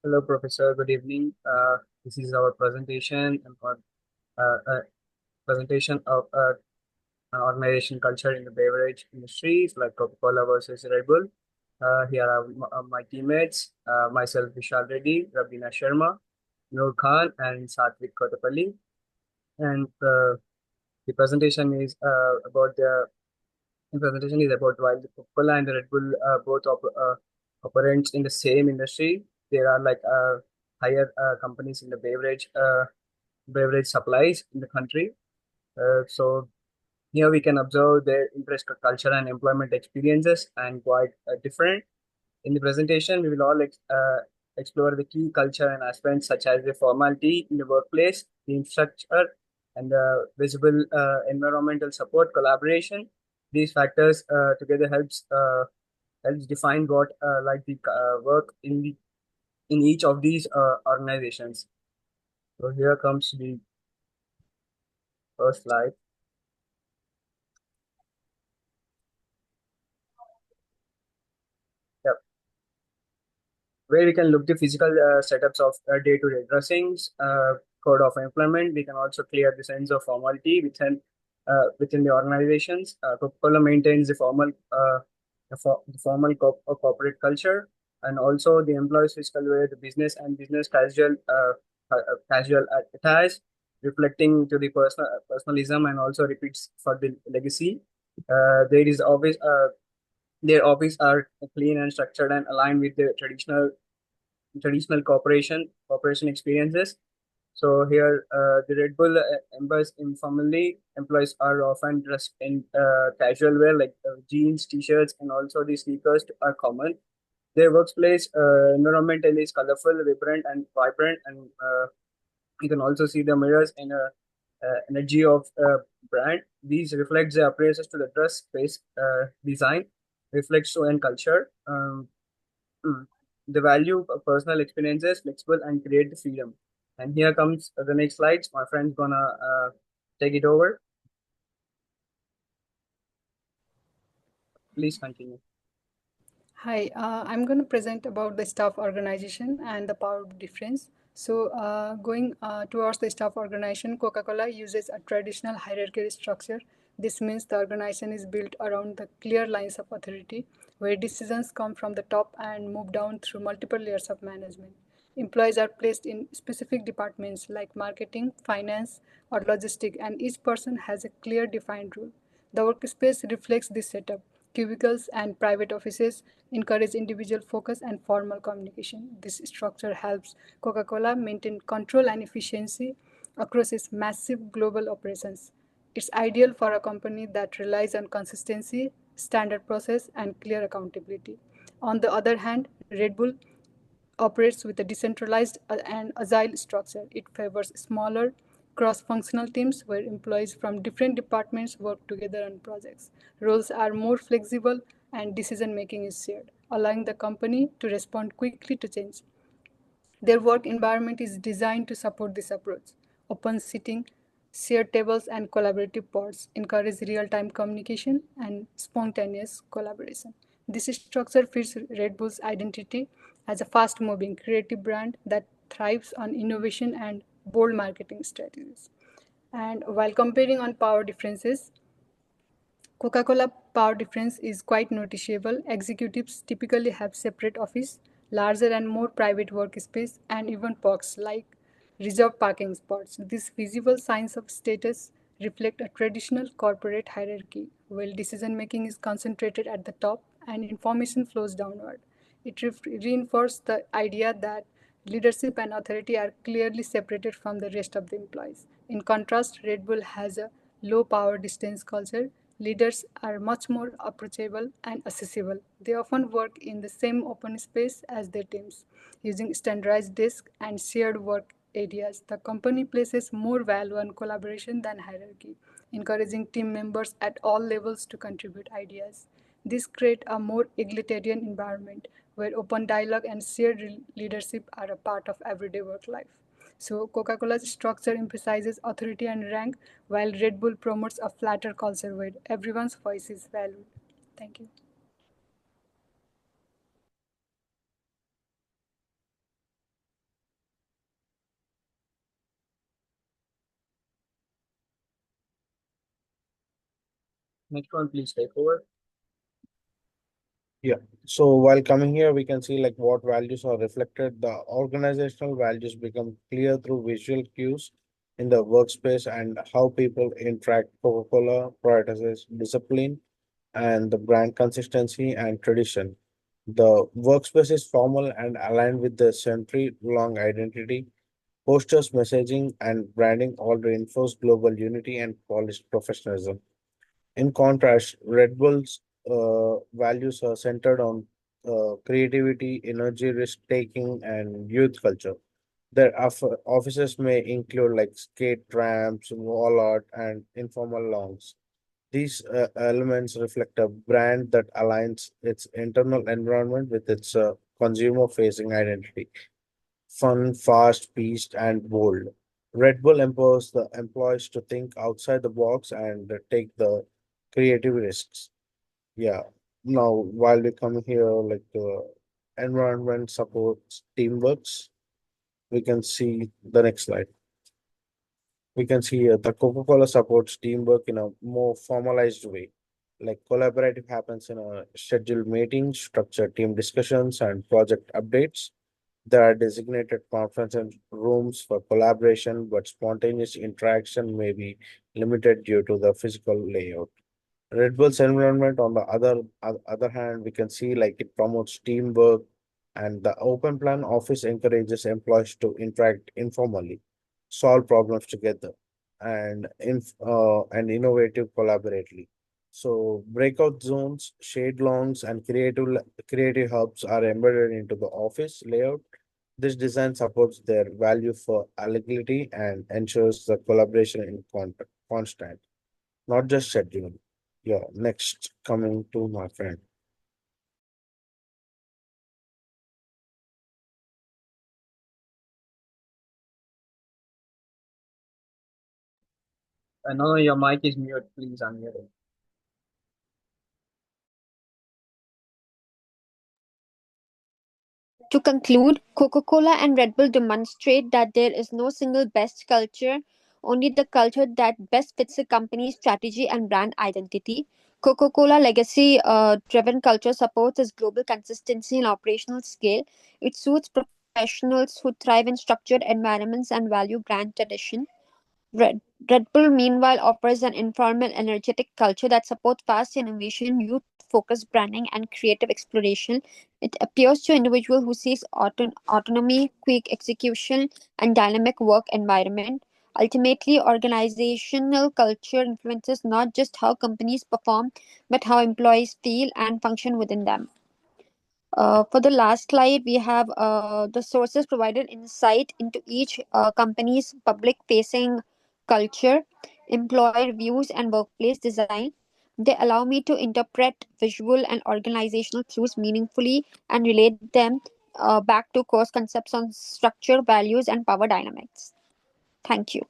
Hello, Professor. Good evening. This is our presentation about presentation of organization culture in the beverage industry, like Coca-Cola versus Red Bull. Here are my teammates, myself, Vishal Reddy, Rabina Sharma, Noor Khan, and Satvik Kotapalli. And the presentation is about the presentation is about while the Coca-Cola and the Red Bull both operate in the same industry. There are like higher companies in the beverage supplies in the country. So here we can observe their interest, culture, and employment experiences, and quite different. In the presentation, we will all explore the key culture and aspects such as the formality in the workplace, team structure, and the visible environmental support collaboration. These factors together helps define what like the work in each of these organizations. So here comes the first slide. Yep. Where we can look the physical setups of day-to-day dressings, code of employment. We can also clear the sense of formality within the organizations. Coca-Cola maintains the formal corporate culture, and also the employees' physical wear, the business and business casual attire, reflecting to the personalism and also repeats for the legacy. There is always their office are clean and structured and aligned with the traditional corporation experiences. So here, the Red Bull members informally employees are often dressed in casual wear like jeans, t-shirts, and also the sneakers are common. Their workplace environment is colorful, vibrant, and you can also see the mirrors in a energy of brand. These reflects the appraisals to the dress space design, reflects to and culture. Mm. The value of personal experiences, flexible and create the freedom. And here comes the next slides. My friend's gonna take it over. Please continue. Hi, I'm going to present about the staff organization and the power difference. So, going towards the staff organization, Coca-Cola uses a traditional hierarchical structure. This means the organization is built around the clear lines of authority, where decisions come from the top and move down through multiple layers of management. Employees are placed in specific departments like marketing, finance, or logistics, and each person has a clear defined role. The workspace reflects this setup. Cubicles and private offices encourage individual focus and formal communication. This structure helps Coca Cola maintain control and efficiency across its massive global operations. It's ideal for a company that relies on consistency, standard process, and clear accountability. On the other hand, Red Bull operates with a decentralized and agile structure. It favors smaller, cross functional teams where employees from different departments work together on projects. Roles are more flexible and decision making is shared, allowing the company to respond quickly to change. Their work environment is designed to support this approach. Open sitting, shared tables, and collaborative pods encourage real time communication and spontaneous collaboration. This structure fits Red Bull's identity as a fast moving, creative brand that thrives on innovation and bold marketing strategies. And while comparing on power differences, Coca-Cola power difference is quite noticeable. Executives typically have separate office, larger and more private workspace, and even perks like reserved parking spots. These visible signs of status reflect a traditional corporate hierarchy, while decision making is concentrated at the top and information flows downward. It reinforces the idea that leadership and authority are clearly separated from the rest of the employees. In contrast, Red Bull has a low power distance culture. Leaders are much more approachable and accessible. They often work in the same open space as their teams, using standardized desks and shared work areas. The company places more value on collaboration than hierarchy, encouraging team members at all levels to contribute ideas. This creates a more egalitarian environment where open dialogue and shared leadership are a part of everyday work life. So, Coca Cola's structure emphasizes authority and rank, while Red Bull promotes a flatter culture where everyone's voice is valued. Thank you. Next one, please take over. Yeah. So while coming here, we can see like what values are reflected. The organizational values become clear through visual cues in the workspace and how people interact. Coca-Cola prioritizes discipline and the brand consistency and tradition. The workspace is formal and aligned with the century-long identity. Posters, messaging, and branding all reinforce global unity and polished professionalism. In contrast, Red Bull's values are centered on creativity, energy, risk taking, and youth culture. Their offices may include like skate ramps, wall art, and informal lawns. These elements reflect a brand that aligns its internal environment with its consumer facing identity. Fun, fast, paced, and bold. Red Bull empowers the employees to think outside the box and take the creative risks. Yeah. Now, while we come here, like the environment supports teamworks, we can see the next slide. We can see here the Coca-Cola supports teamwork in a more formalized way. Like collaborative happens in a scheduled meetings, structured team discussions, and project updates. There are designated conference rooms for collaboration, but spontaneous interaction may be limited due to the physical layout. Red Bull's environment, on the other hand, we can see like it promotes teamwork, and the open plan office encourages employees to interact informally, solve problems together, and innovative collaboratively. So breakout zones, shade lawns, and creative hubs are embedded into the office layout. This design supports their value for agility and ensures the collaboration in constant, not just scheduled. Yeah, next coming to my friend. No, your mic is mute. Please unmute it. To conclude, Coca Cola and Red Bull demonstrate that there is no single best culture, only the culture that best fits a company's strategy and brand identity. Coca Cola legacy driven culture supports its global consistency and operational scale. It suits professionals who thrive in structured environments and value brand tradition. Red, Red Bull, meanwhile, offers an informal, energetic culture that supports fast innovation, youth focused branding, and creative exploration. It appeals to individuals who seek autonomy, quick execution, and dynamic work environment. Ultimately, organizational culture influences not just how companies perform, but how employees feel and function within them. For the last slide, we have the sources provided insight into each company's public facing culture, employer views, and workplace design. They allow me to interpret visual and organizational clues meaningfully and relate them back to course concepts on structure, values, and power dynamics. Thank you.